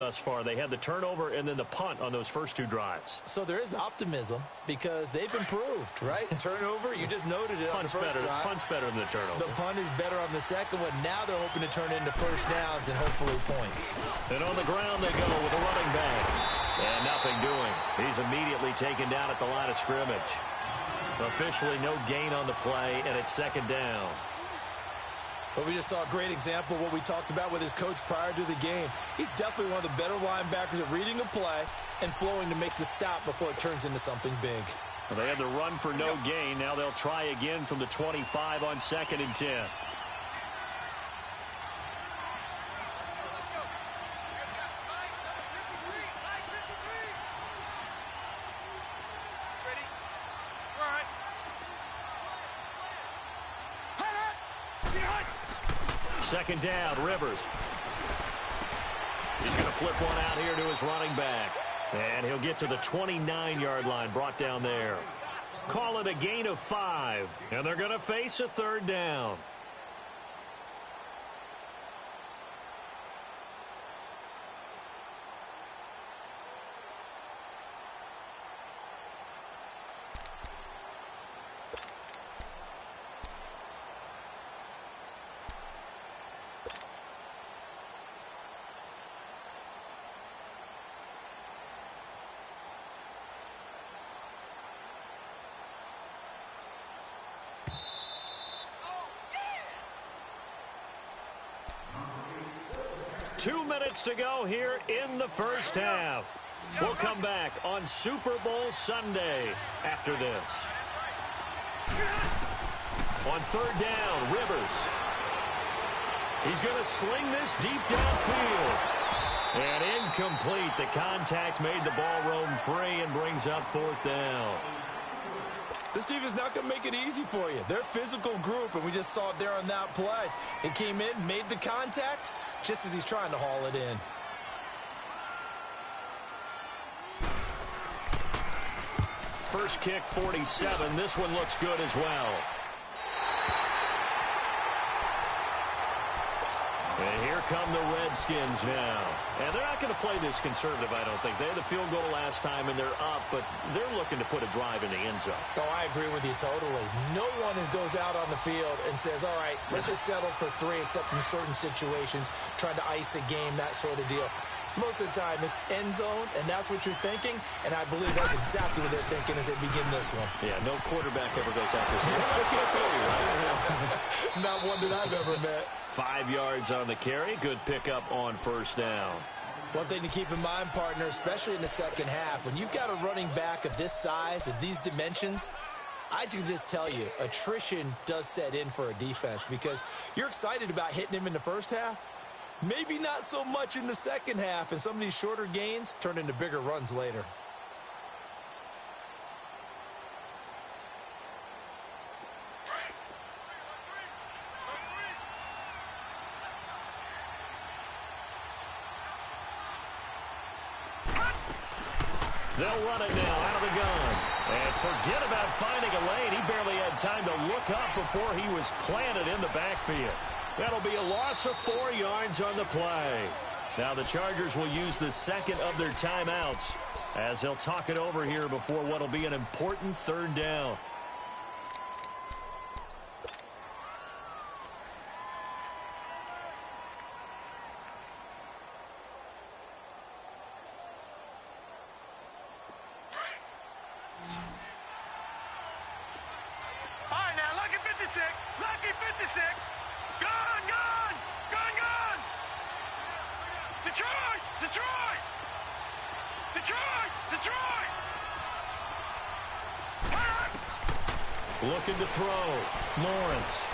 thus far. They had the turnover and then the punt on those first two drives. So there is optimism because they've improved, right? Turnover, you just noted it on the first drive. Punt's better than the turnover. The punt is better on the second one. Now they're hoping to turn into first downs and hopefully points. And on the ground they go with a running back. And nothing doing. He's immediately taken down at the line of scrimmage. Officially no gain on the play, and it's second down. But we just saw a great example of what we talked about with his coach prior to the game. He's definitely one of the better linebackers at reading a play and flowing to make the stop before it turns into something big. Well, they had the run for no gain. Now they'll try again from the 25 on 2nd and 10. Second down, Rivers. He's going to flip one out here to his running back. And he'll get to the 29-yard line, brought down there. Call it a gain of 5. And they're going to face a third down. Two minutes to go here in the first half. We'll come back on Super Bowl Sunday after this. On third down, Rivers. He's going to sling this deep downfield. And incomplete. The contact made the ball roam free and brings up fourth down. This team is not going to make it easy for you. They're a physical group, and we just saw it there on that play. It came in, made the contact, just as he's trying to haul it in. First kick, 47. This one looks good as well. And here come the Redskins now. And they're not going to play this conservative, I don't think. They had the field goal last time, and they're up, but they're looking to put a drive in the end zone. Oh, I agree with you totally. No one goes out on the field and says, all right, let's just settle for 3, except in certain situations, trying to ice a game, that sort of deal. Most of the time, it's end zone, and that's what you're thinking, and I believe that's exactly what they're thinking as they begin this one. Yeah, no quarterback ever goes out there saying, let's go Philly, right? Not one that I've ever met. 5 yards on the carry. Good pickup on first down. One thing to keep in mind, partner, especially in the second half, when you've got a running back of this size, of these dimensions, I can just tell you, attrition does set in for a defense because you're excited about hitting him in the first half. Maybe not so much in the second half, and some of these shorter gains turn into bigger runs later. They'll run it now out of the gun. And forget about finding a lane. He barely had time to look up before he was planted in the backfield. That'll be a loss of 4 yards on the play. Now the Chargers will use the second of their timeouts as they'll talk it over here before what will be an important third down. Lucky 56. Gone, gone, gone, gone. Detroit, Detroit. Detroit, Detroit. Looking to throw. Lawrence.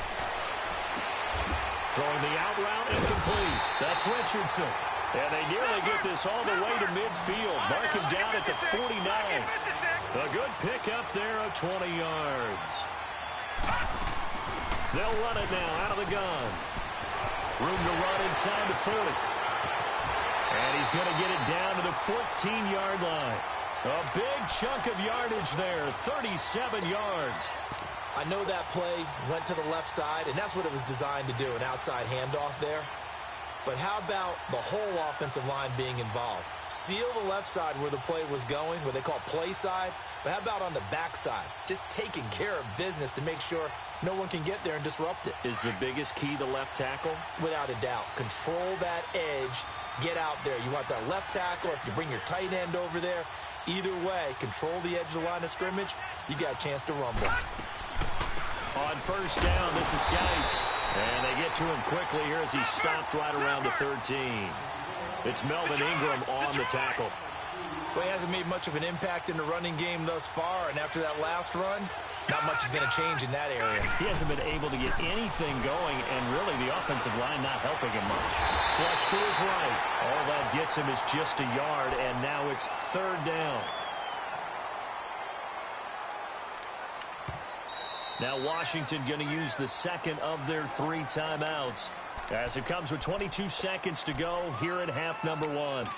Throwing the out route incomplete. That's Richardson. And they nearly get this all the way to midfield. Mark him down at the 49. A good pickup there of 20 yards. They'll run it now out of the gun. Room to run inside the 30. And he's going to get it down to the 14-yard line. A big chunk of yardage there, 37 yards. I know that play went to the left side, and that's what it was designed to do, an outside handoff there. But how about the whole offensive line being involved? Seal the left side where the play was going, what they call play side. But how about on the backside? Just taking care of business to make sure no one can get there and disrupt it. Is the biggest key the left tackle? Without a doubt. Control that edge. Get out there. You want that left tackle, or if you bring your tight end over there, either way, control the edge of the line of scrimmage, you got a chance to rumble. On first down, this is Geis. And they get to him quickly here as he's stopped right around the 13. It's Melvin Ingram on the tackle. Well, he hasn't made much of an impact in the running game thus far, and after that last run, not much is going to change in that area. He hasn't been able to get anything going, and really the offensive line not helping him much. Flush to his right. All that gets him is just a yard, and now it's third down. Now Washington going to use the second of their 3 timeouts as it comes with 22 seconds to go here in half number 1.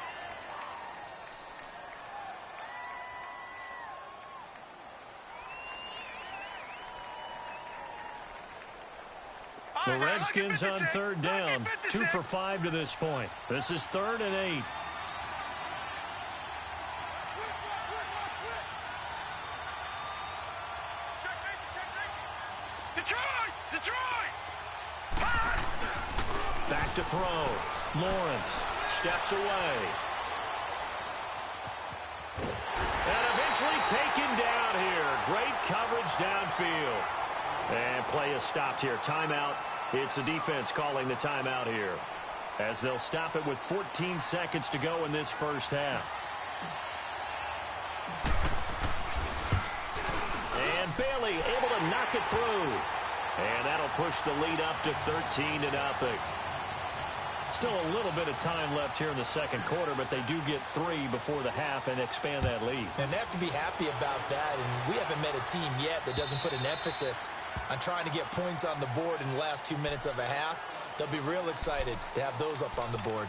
The Redskins on third down, 2 for 5 to this point. This is 3rd and 8. Back to throw. Lawrence steps away. And eventually taken down here. Great coverage downfield. And play is stopped here. Timeout. It's the defense calling the timeout here, as they'll stop it with 14 seconds to go in this first half. And Bailey able to knock it through. And that'll push the lead up to 13-0. Still a little bit of time left here in the second quarter, but they do get 3 before the half and expand that lead. And they have to be happy about that, and we haven't met a team yet that doesn't put an emphasis on trying to get points on the board in the last 2 minutes of a half. They'll be real excited to have those up on the board.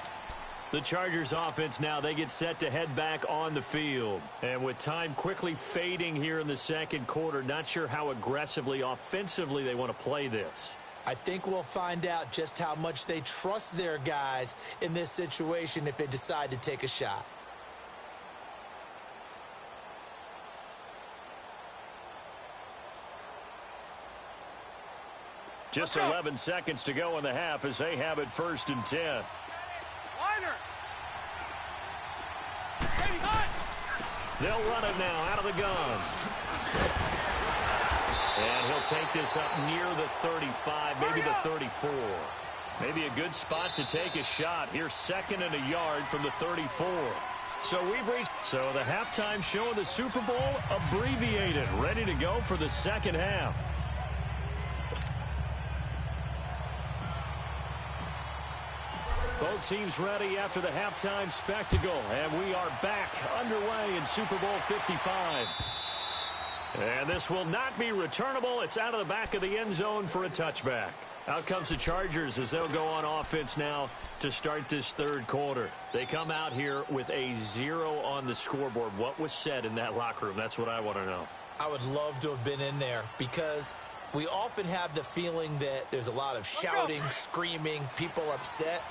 The Chargers offense now, they get set to head back on the field. And with time quickly fading here in the second quarter, not sure how aggressively, offensively they want to play this. I think we'll find out just how much they trust their guys in this situation if they decide to take a shot. Just 11 seconds to go in the half as they have it 1st and 10. They'll run it now out of the gun. And he'll take this up near the 35, maybe the 34. Maybe a good spot to take a shot. Here's 2nd and a yard from the 34. So we've reached. So the halftime show of the Super Bowl abbreviated, ready to go for the second half. Both teams ready after the halftime spectacle, and we are back underway in Super Bowl 55. And this will not be returnable. It's out of the back of the end zone for a touchback. Out comes the Chargers as they'll go on offense now to start this third quarter. They come out here with a 0 on the scoreboard. What was said in that locker room? That's what I want to know. I would love to have been in there because we often have the feeling that there's a lot of shouting, screaming, people upset.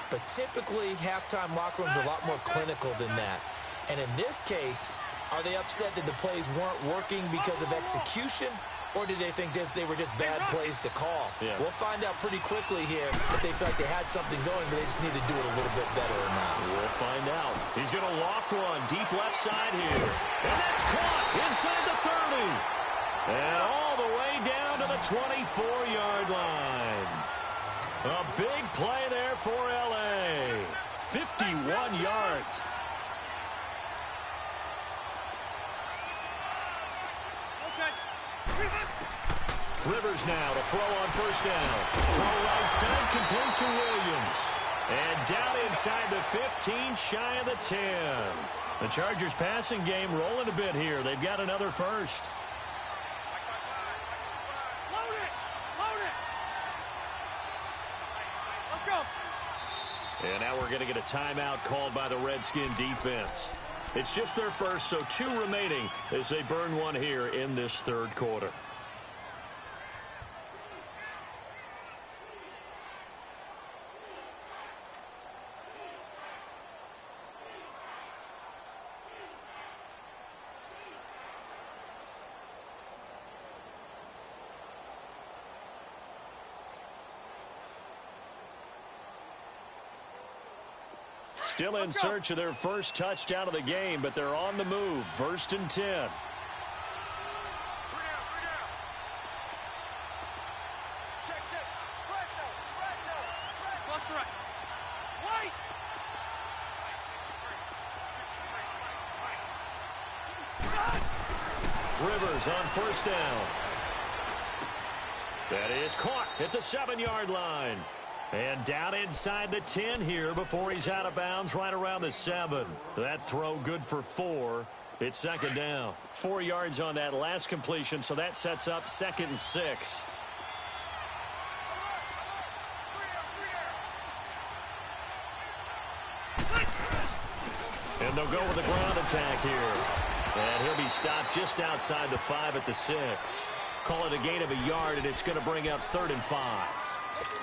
But typically, halftime locker rooms are a lot more clinical than that. And in this case, are they upset that the plays weren't working because of execution? Or did they think they were just bad plays to call? Yeah. We'll find out pretty quickly here if they felt like they had something going, but they just need to do it a little bit better or not. We'll find out. He's going to loft one deep left side here. And that's caught inside the 30. And all the way down to the 24-yard line. A big play there for L.A. 51 yards. Rivers now to throw on first down. Throw right side, complete to Williams. And down inside the 15, shy of the 10. The Chargers passing game rolling a bit here. They've got another first. Load it! Load it! Let's go! And now we're going to get a timeout called by the Redskin defense. It's just their first, so 2 remaining as they burn one here in this third quarter. Still in search of their first touchdown of the game, but they're on the move. 1st and 10. Rivers on 1st down. That is caught at the 7-yard line. And down inside the 10 here before he's out of bounds right around the 7. That throw good for 4. It's 2nd down. 4 yards on that last completion, so that sets up 2nd and 6. And they'll go with a ground attack here. And he'll be stopped just outside the 5 at the 6. Call it a gain of a yard, and it's going to bring up 3rd and 5.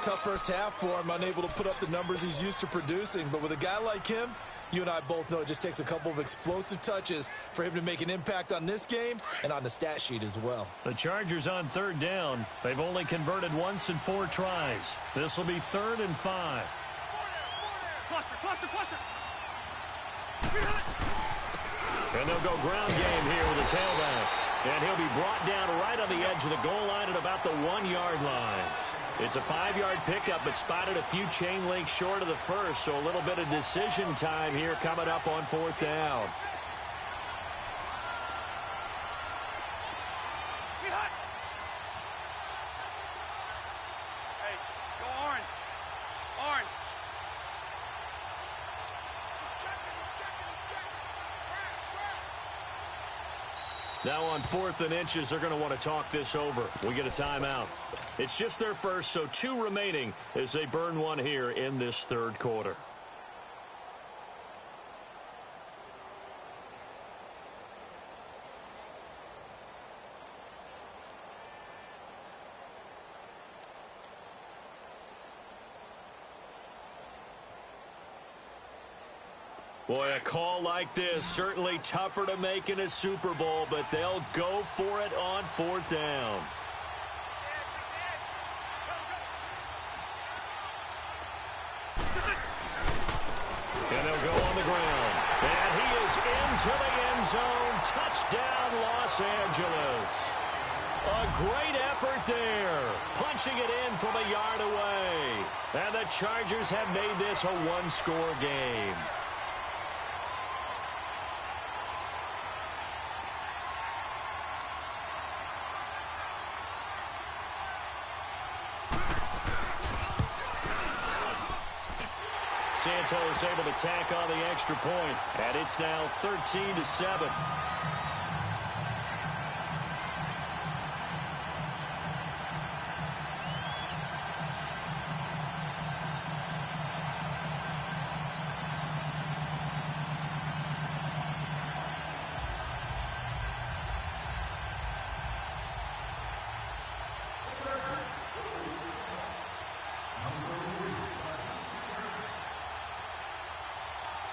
Tough first half for him, unable to put up the numbers he's used to producing. But with a guy like him, you and I both know it just takes a couple of explosive touches for him to make an impact on this game and on the stat sheet as well. The Chargers on 3rd down. They've only converted once in 4 tries. This will be 3rd and 5. Cluster. And they'll go ground game here with a tailback. And he'll be brought down right on the edge of the goal line at about the 1-yard line. It's a 5-yard pickup, but spotted a few chain links short of the first, so a little bit of decision time here coming up on 4th down. Hey, go orange. Orange. Now on 4th and inches, they're going to want to talk this over. We get a timeout. It's just their first, so 2 remaining as they burn one here in this 3rd quarter. Boy, a call like this, certainly tougher to make in a Super Bowl, but they'll go for it on 4th down. And they'll go on the ground. And he is into the end zone. Touchdown, Los Angeles. A great effort there. Punching it in from a yard away. And the Chargers have made this a 1-score game. Santos able to tack on the extra point, and it's now 13-7.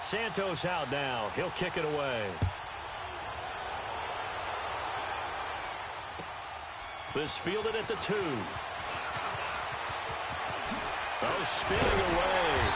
Santos out now. He'll kick it away. This fielded at the 2. Oh, spinning away.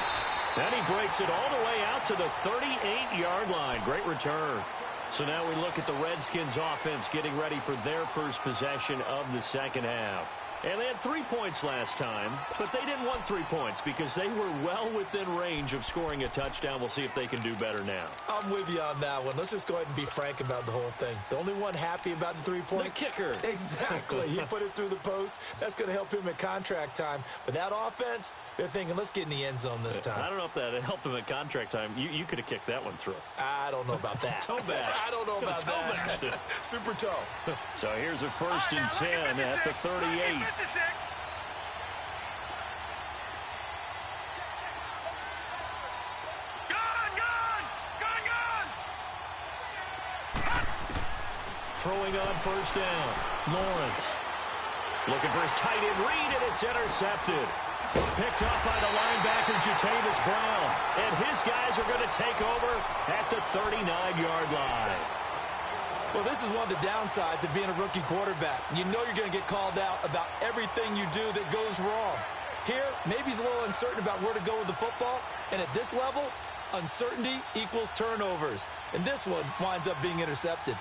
Then he breaks it all the way out to the 38-yard line. Great return. So now we look at the Redskins offense getting ready for their first possession of the 2nd half. And they had 3 points last time, but they didn't want 3 points because they were well within range of scoring a touchdown. We'll see if they can do better now. I'm with you on that one. Let's just go ahead and be frank about the whole thing. The only one happy about the 3-point? The kicker. Exactly. He put it through the post. That's going to help him at contract time. But that offense, they're thinking, let's get in the end zone this time. I don't know if that helped him at contract time. You could have kicked that one through. I don't know about that. Toe bash. I don't know about that. Super toe. So here's a 1st and 10 at the 38. Throwing on 1st down. Lawrence looking for his tight end read, and it's intercepted. Picked up by the linebacker, Jatavis Brown. And his guys are going to take over at the 39-yard line. Well, this is one of the downsides of being a rookie quarterback. You know you're going to get called out about everything you do that goes wrong. Here, maybe he's a little uncertain about where to go with the football, and at this level, Uncertainty equals turnovers. And this one winds up being intercepted.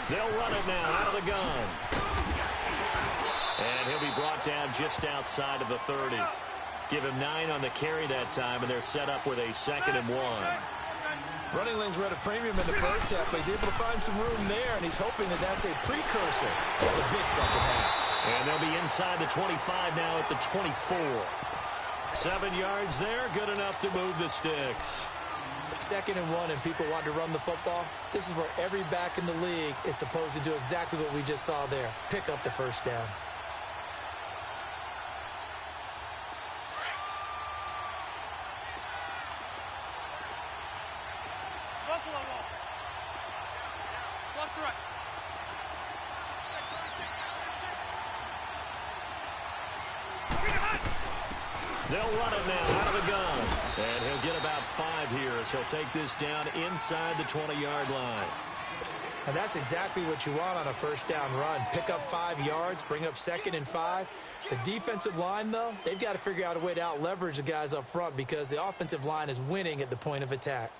They'll run it now out of the gun. And he'll be brought down just outside of the 30. Give him 9 on the carry that time, and they're set up with a 2nd and 1. Running lanes were at a premium in the first half, but he's able to find some room there, and he's hoping that that's a precursor to the big second half. And they'll be inside the 25 now at the 24. 7 yards there, good enough to move the sticks. 2nd and 1, and people want to run the football. This is where every back in the league is supposed to do exactly what we just saw there. Pick up the first down. They'll run it now out of the gun. And he'll get about 5 here as he'll take this down inside the 20-yard line. And that's exactly what you want on a first down run. Pick up 5 yards, bring up 2nd and 5. The defensive line, though, they've got to figure out a way to out-leverage the guys up front because the offensive line is winning at the point of attack.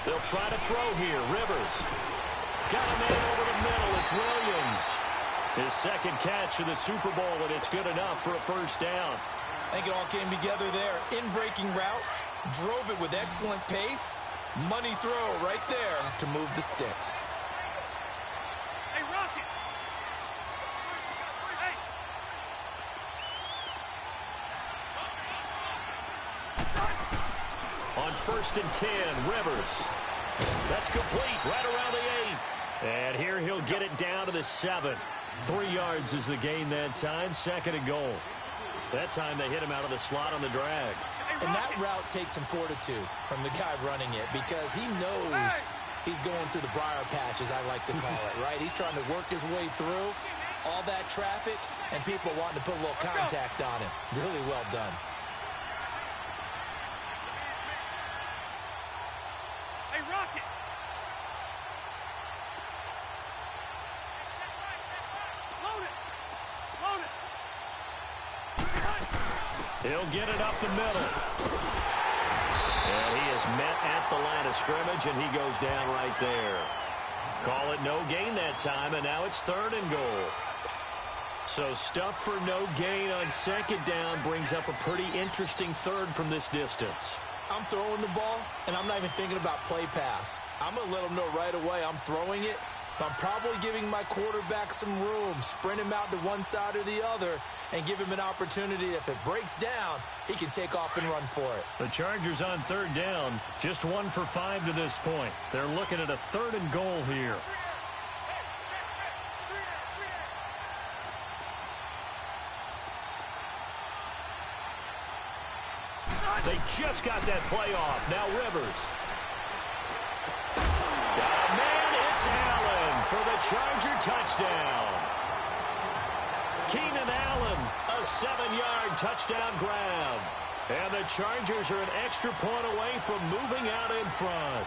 They'll try to throw here. Rivers. Got a man over the middle. It's Williams. His 2nd catch of the Super Bowl, and it's good enough for a first down. I think it all came together there. In-breaking route. Drove it with excellent pace. Money throw right there to move the sticks. Hey, Rocket! Hey! On 1st and 10, Rivers. That's complete right around the 8. And here he'll get it down to the 7. 3 yards is the gain that time. 2nd and goal. That time they hit him out of the slot on the drag. And that route takes some fortitude from the guy running it because he knows he's going through the briar patch, as I like to call it, right? He's trying to work his way through all that traffic and people wanting to put a little contact on him. Really well done. Hey, Rocket! Load it! Load it! He'll get it up the middle. And he is met at the line of scrimmage, and he goes down right there. Call it no gain that time, and now it's 3rd and goal. So stuff for no gain on 2nd down brings up a pretty interesting 3rd from this distance. I'm throwing the ball, and I'm not even thinking about play pass. I'm going to let them know right away I'm throwing it. But I'm probably giving my quarterback some room, sprint him out to one side or the other, and give him an opportunity. If it breaks down, he can take off and run for it. The Chargers on 3rd down, just 1 for 5 to this point. They're looking at a 3rd and goal here. They just got that play off. Now Rivers. Man, it's Allen for the Charger touchdown. Keenan Allen, a 7-yard touchdown grab. And the Chargers are an extra point away from moving out in front.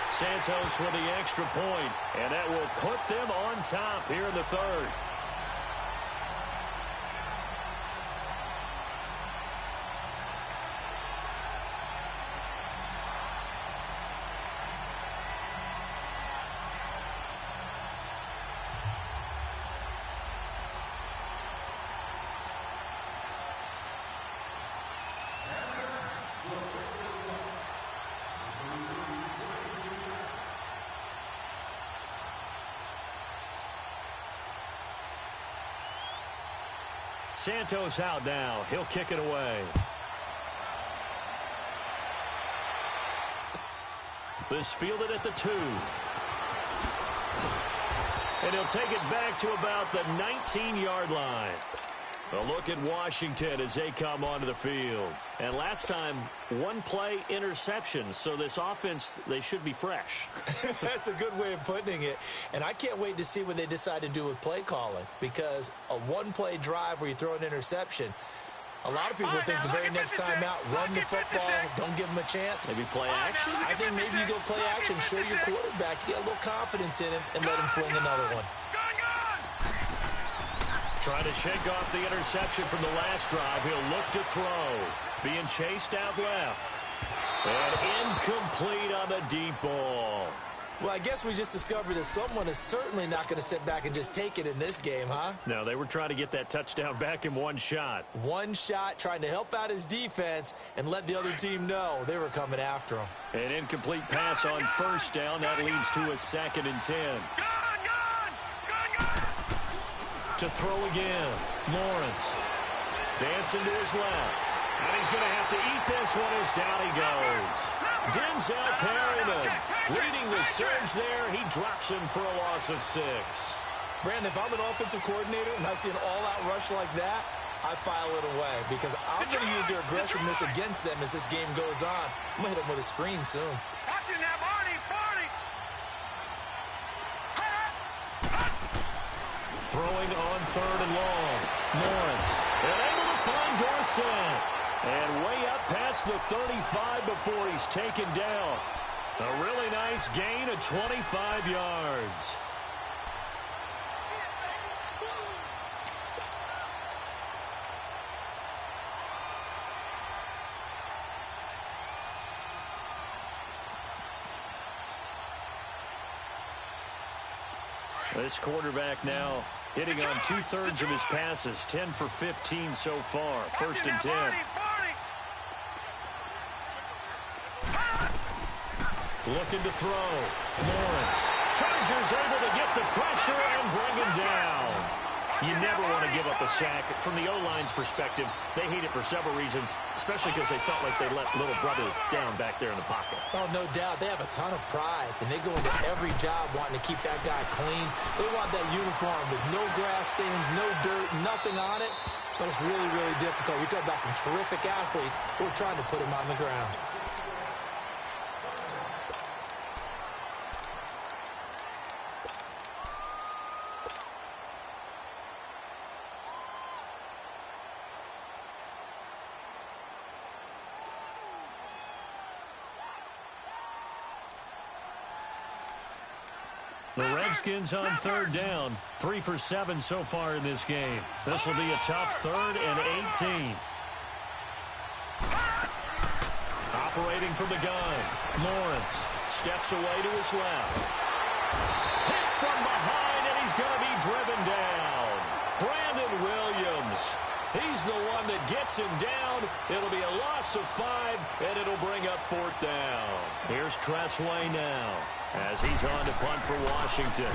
Santos with the extra point, and that will put them on top here in the 3rd. Santos out now. He'll kick it away. This fielded at the 2. And he'll take it back to about the 19-yard line. A look at Washington as they come onto the field. And last time, one play interception. So this offense, they should be fresh. That's a good way of putting it. And I can't wait to see what they decide to do with play calling. Because a one-play drive where you throw an interception, a lot of people think the very next time out, run the football, don't give them a chance. Maybe play action? I think maybe you go play action, show your quarterback, get a little confidence in him, and let him fling another one. Trying to shake off the interception from the last drive. He'll look to throw. Being chased out left. And incomplete on the deep ball. Well, I guess we just discovered that someone is certainly not going to sit back and just take it in this game, huh? No, they were trying to get that touchdown back in one shot. One shot, trying to help out his defense and let the other team know they were coming after him. An incomplete pass on first down. That leads to a 2nd and 10. To throw again. Lawrence. Dancing to his left. And he's going to have to eat this one as down he goes. Denzel Perryman leading the surge there. He drops him for a loss of 6. Brandon, if I'm an offensive coordinator and I see an all-out rush like that, I file it away because I'm going to use their aggressiveness against them as this game goes on. I'm going to hit them with a screen soon. Watching that, Barney. Throwing on 3rd and long. Lawrence. And able to find Dorsett. And way up past the 35 before he's taken down. A really nice gain of 25 yards. This quarterback now hitting on 2/3 of his passes. 10 for 15 so far. 1st and 10. Looking to throw. Lawrence. Chargers able to get the pressure and bring him down. You never want to give up a sack. From the O-line's perspective, they hate it for several reasons, especially because they felt like they let little brother down back there in the pocket. Oh, no doubt. They have a ton of pride, and they go into every job wanting to keep that guy clean. They want that uniform with no grass stains, no dirt, nothing on it. But it's really, really difficult. You're talking about some terrific athletes who are trying to put him on the ground. The Redskins on 3rd down. 3 for 7 so far in this game. This will be a tough 3rd and 18. Operating from the gun. Lawrence steps away to his left. Hit from behind, and he's going to be driven down. Brandon Williams. He's the one that gets him down. It'll be a loss of 5, and it'll bring up 4th down. Here's Tressway now as he's on to punt for Washington.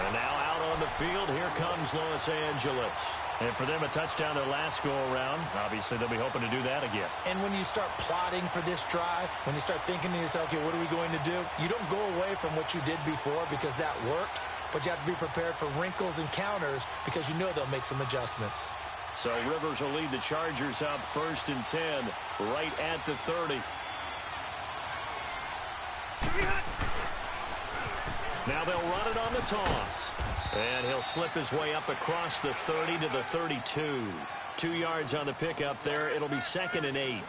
And now out on the field, here comes Los Angeles. And for them, a touchdown their last go-around. Obviously, they'll be hoping to do that again. And when you start plotting for this drive, when you start thinking to yourself, okay, what are we going to do? You don't go away from what you did before because that worked, but you have to be prepared for wrinkles and counters because you know they'll make some adjustments. So Rivers will lead the Chargers up 1st and 10, right at the 30. Now they'll run it on the toss. And he'll slip his way up across the 30 to the 32. 2 yards on the pickup there. It'll be 2nd and 8.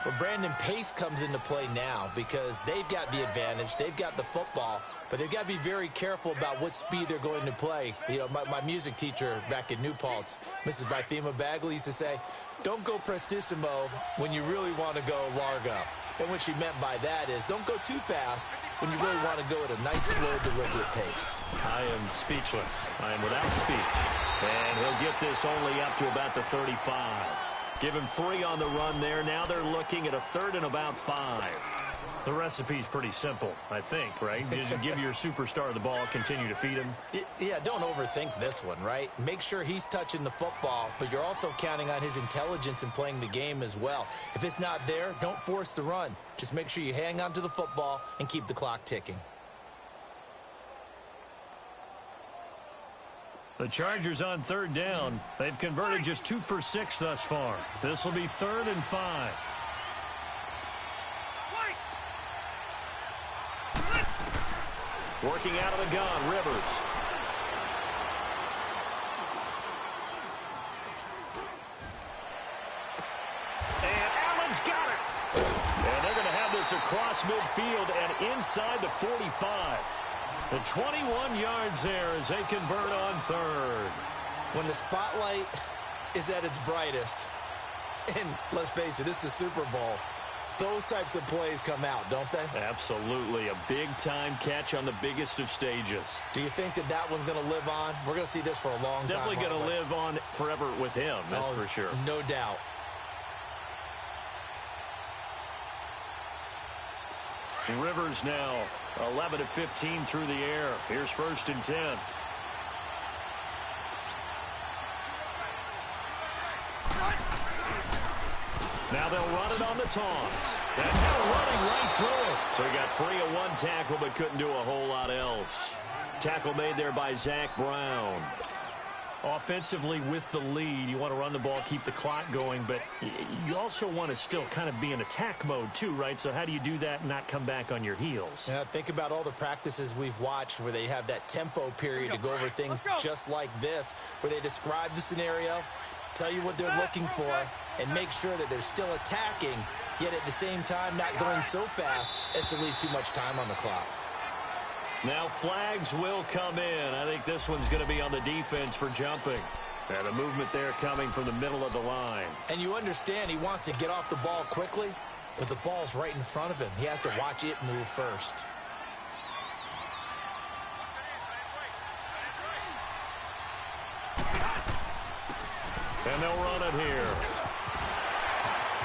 Well, Brandon, pace comes into play now because they've got the advantage. They've got the football, but they've got to be very careful about what speed they're going to play. You know, my music teacher back in New Paltz, Mrs. Bythema Bagley, used to say, don't go prestissimo when you really want to go largo. And what she meant by that is don't go too fast when you really want to go at a nice, slow, deliberate pace. I am speechless. I am without speech. And he'll get this only up to about the 35. Give him 3 on the run there. Now they're looking at a 3rd and about 5. The recipe's pretty simple, I think, right? Just give your superstar the ball, continue to feed him. Yeah, don't overthink this one, right? Make sure he's touching the football, but you're also counting on his intelligence in playing the game as well. If it's not there, don't force the run. Just make sure you hang on to the football and keep the clock ticking. The Chargers on 3rd down. They've converted just 2 for 6 thus far. This will be 3rd and 5. Working out of the gun, Rivers. And Allen's got it. And they're going to have this across midfield and inside the 45. The 21 yards there as they convert on 3rd. When the spotlight is at its brightest, and let's face it, it's the Super Bowl, those types of plays come out, don't they? Absolutely. A big-time catch on the biggest of stages. Do you think that that one's going to live on? We're going to see this for a long time. Definitely going to live on forever with him, that's for sure. No doubt. Rivers now 11 of 15 through the air. Here's 1st and 10. Now they'll run it on the toss. And now running right through it. So he got free of 1 tackle but couldn't do a whole lot else. Tackle made there by Zach Brown. Offensively with the lead, you want to run the ball, keep the clock going, but you also want to still kind of be in attack mode too, right? So how do you do that and not come back on your heels? Yeah, think about all the practices we've watched where they have that tempo period to go over things just like this, where they describe the scenario, tell you what they're looking for, and make sure that they're still attacking, yet at the same time not going so fast as to leave too much time on the clock. Now flags will come in. I think this one's going to be on the defense for jumping. And a movement there coming from the middle of the line. And you understand he wants to get off the ball quickly, but the ball's right in front of him. He has to watch it move first. And they'll run it here.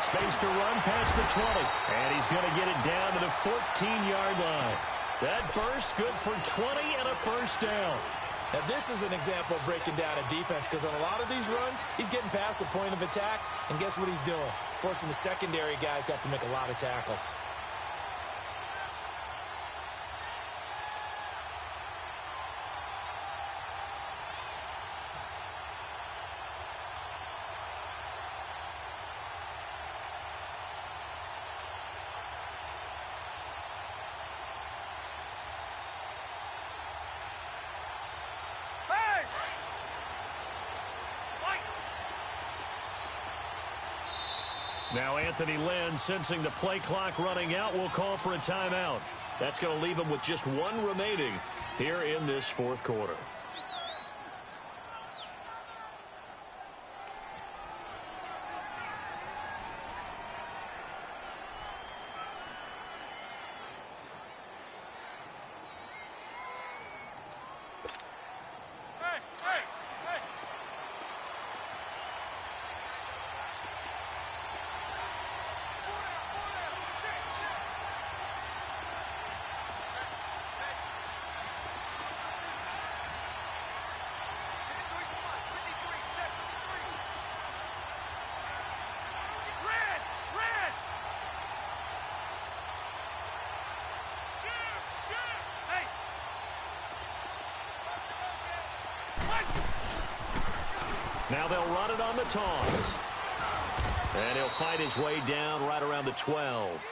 Space to run past the 20. And he's going to get it down to the 14-yard line. That burst good for 20 and a 1st down. Now, this is an example of breaking down a defense because on a lot of these runs, he's getting past the point of attack, and guess what he's doing? Forcing the secondary guys to have to make a lot of tackles. Now Anthony Lynn, sensing the play clock running out, will call for a timeout. That's going to leave him with just 1 remaining here in this 4th quarter. Now they'll run it on the toss. And he'll fight his way down right around the 12.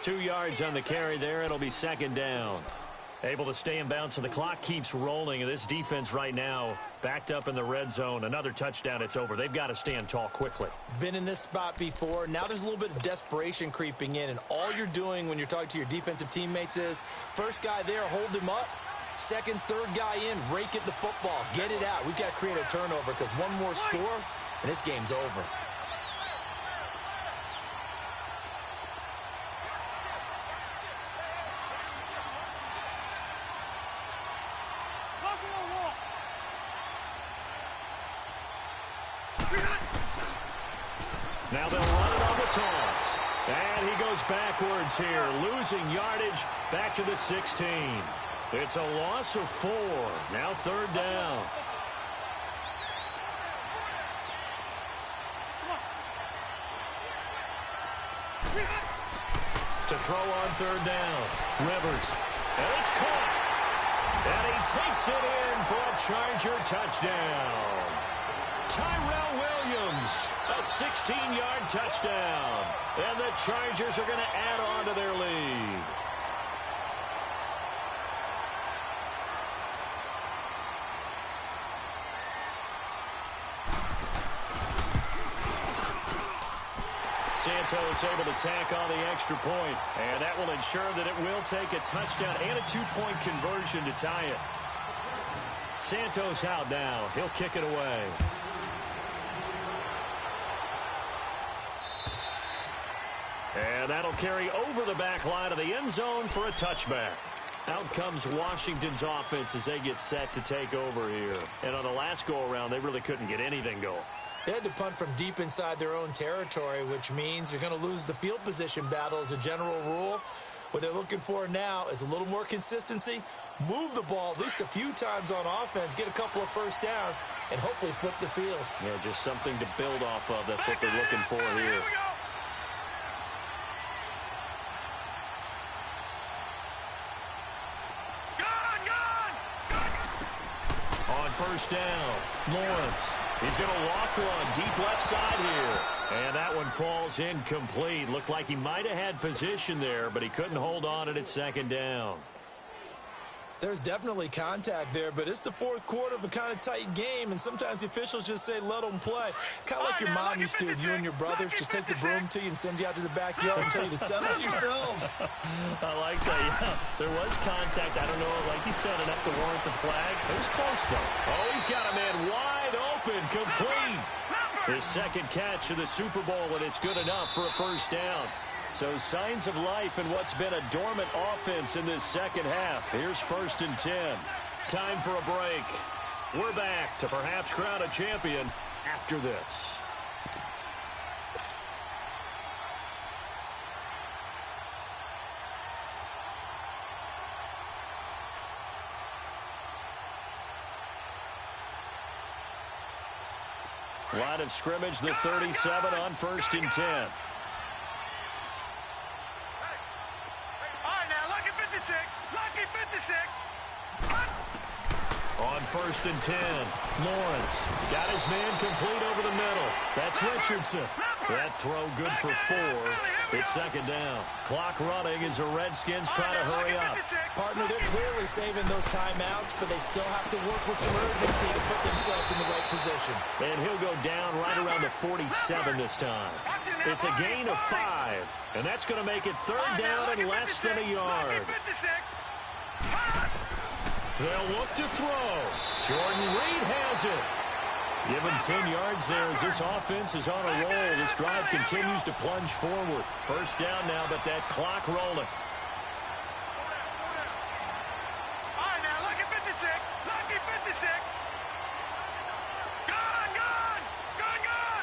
2 yards on the carry there. It'll be 2nd down. Able to stay in bounds, so the clock keeps rolling. And this defense right now backed up in the red zone. Another touchdown, it's over. They've got to stand tall quickly. Been in this spot before. Now there's a little bit of desperation creeping in. And all you're doing when you're talking to your defensive teammates is, first guy there, hold him up. Second, third guy in, rake at the football. Get it out. We've got to create a turnover because one more score, and this game's over. Now they'll run it on the toss. And he goes backwards here, losing yardage back to the 16. It's a loss of 4. Now 3rd down. To throw on 3rd down. Rivers. And it's caught. And he takes it in for a Charger touchdown. Tyrell Williams, a 16-yard touchdown. And the Chargers are going to add on to their lead. Santos able to tack on the extra point, and that will ensure that it will take a touchdown and a 2-point conversion to tie it. Santos out now. He'll kick it away. And that'll carry over the back line of the end zone for a touchback. Out comes Washington's offense as they get set to take over here. And on the last go-around, they really couldn't get anything going. They had to punt from deep inside their own territory, which means you're going to lose the field position battle as a general rule. What they're looking for now is a little more consistency, move the ball at least a few times on offense, get a couple of first downs, and hopefully flip the field. Yeah, just something to build off of. That's what they're looking for here. On 1st down, Lawrence. He's going to loft one deep left side here. And that one falls incomplete. Looked like he might have had position there, but he couldn't hold on it at 2nd down. There's definitely contact there, but it's the 4th quarter of a kind of tight game, and sometimes the officials just say, let them play. Kind of like your mom used to with you and your brothers. Just take the broom to you and send you out to the backyard and tell you to settle it yourselves. I like that, yeah. There was contact. I don't know, like you said, enough to warrant the flag. It was close, though. Oh, he's got a man wide open, complete. His 2nd catch of the Super Bowl, and it's good enough for a 1st down. So signs of life in what's been a dormant offense in this 2nd half. Here's 1st and 10. Time for a break. We're back to perhaps crown a champion after this. Line of scrimmage, the 37 on 1st and 10. On 1st and 10, Lawrence got his man complete over the middle. That's Richardson. That throw good for 4. It's 2nd down. Clock running as the Redskins try to hurry up. Partner, they're clearly saving those timeouts, but they still have to work with some urgency to put themselves in the right position. And he'll go down right around the 47 this time. It's a gain of 5, and that's going to make it 3rd down and less than a yard. They'll look to throw. Jordan Reed has it. Given 10 yards there as this offense is on a roll. This drive continues to plunge forward. 1st down now, but that clock rolling. All right, now, lucky 56. Lucky 56. Gone, gone. Gone, gone.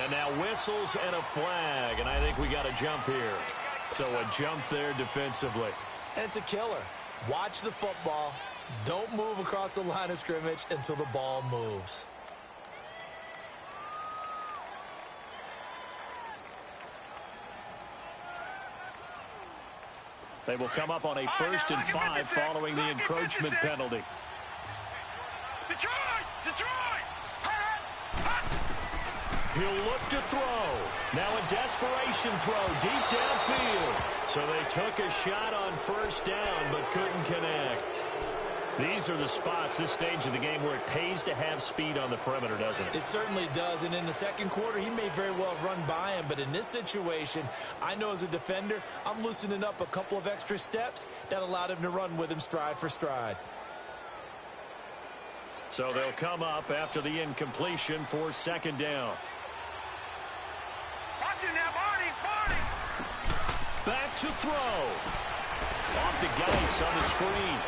And now whistles and a flag, and I think we got a jump here. So a jump there defensively. And it's a killer. Watch the football. Don't move across the line of scrimmage until the ball moves. They will come up on a 1st and 5 following the encroachment penalty. Detroit! Detroit! He'll look to throw. Now a desperation throw deep downfield. So they took a shot on 1st down but couldn't connect. These are the spots, this stage of the game, where it pays to have speed on the perimeter, doesn't it? It certainly does, and in the 2nd quarter, he may very well run by him, but in this situation, I know as a defender, I'm loosening up a couple of extra steps that allowed him to run with him stride for stride. So they'll come up after the incompletion for 2nd down. Watch it now, Barney! Back to throw. Off to Geis on the screen.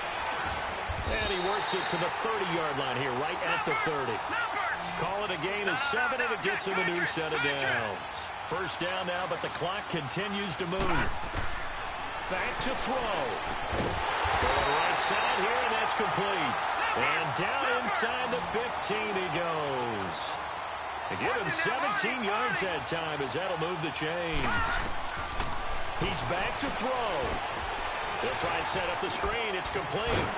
And he works it to the 30-yard line here, right at the 30. Call it a gain of 7, and it gets him a new set of downs. First down now, but the clock continues to move. Back to throw. Going right side here, and that's complete. And down inside the 15 he goes. They give him 17 yards that time, as that'll move the chains. He's back to throw. They'll try and set up the screen. It's complete.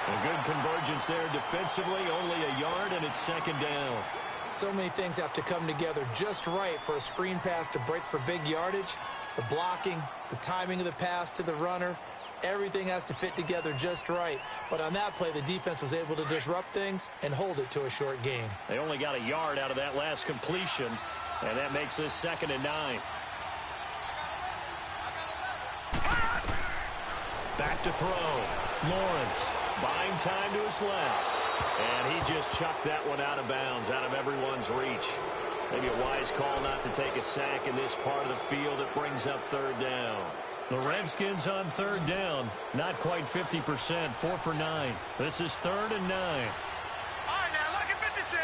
A good convergence there defensively, only a yard, and it's second down. So many things have to come together just right for a screen pass to break for big yardage. The blocking, the timing of the pass to the runner, everything has to fit together just right. But on that play, the defense was able to disrupt things and hold it to a short gain. They only got a yard out of that last completion, and that makes this 2nd and 9. Back to throw. Lawrence buying time to his left. And he just chucked that one out of bounds, out of everyone's reach. Maybe a wise call not to take a sack in this part of the field. It brings up 3rd down. The Redskins on 3rd down. Not quite 50%. 4 for 9. This is 3rd and 9. All right, now look at 56.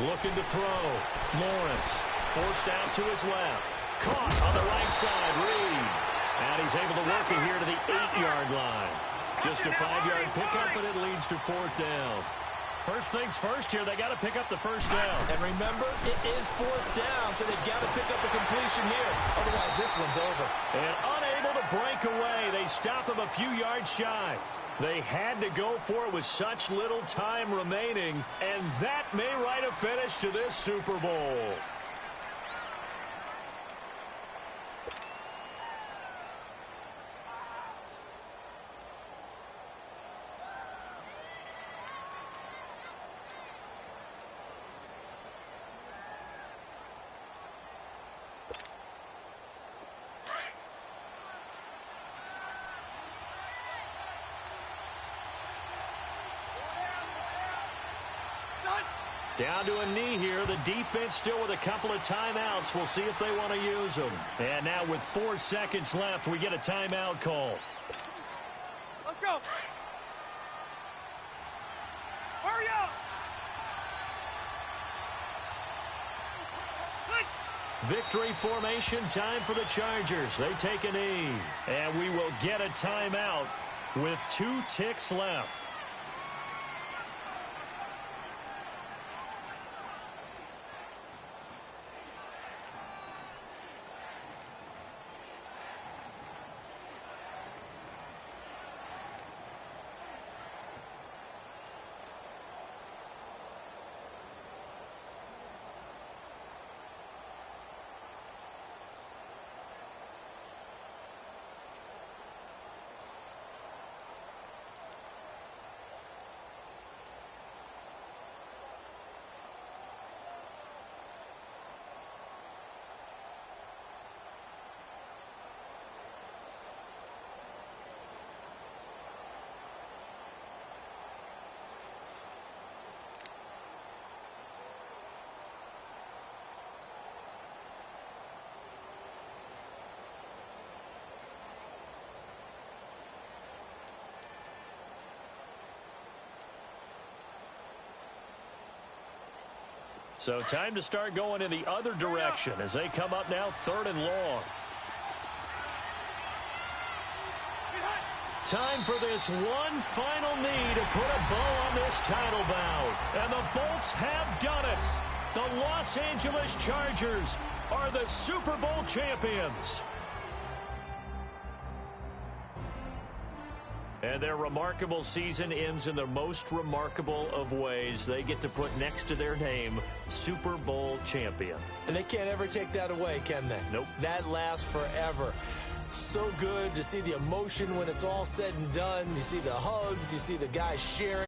Looking to throw. Lawrence forced out to his left. Caught on the right side. Reed. And he's able to work it here to the 8-yard line. Just a 5-yard pickup, and it leads to 4th down. First things first here, they got to pick up the first down. And remember, it is 4th down, so they've got to pick up a completion here. Otherwise, this one's over. And unable to break away, they stop him a few yards shy. They had to go for it with such little time remaining, and that may write a finish to this Super Bowl. Down to a knee here. The defense still with a couple of timeouts. We'll see if they want to use them. And now with 4 seconds left, we get a timeout call. Let's go. Hurry up. Victory formation time for the Chargers. They take a knee. And we will get a timeout with 2 ticks left. So time to start going in the other direction as they come up now 3rd and long. Time for this one final knee to put a bow on this title bout. And the Bolts have done it. The Los Angeles Chargers are the Super Bowl champions. And their remarkable season ends in the most remarkable of ways. They get to put next to their name, Super Bowl champion. And they can't ever take that away, can they? Nope. That lasts forever. So good to see the emotion when it's all said and done. You see the hugs. You see the guys sharing.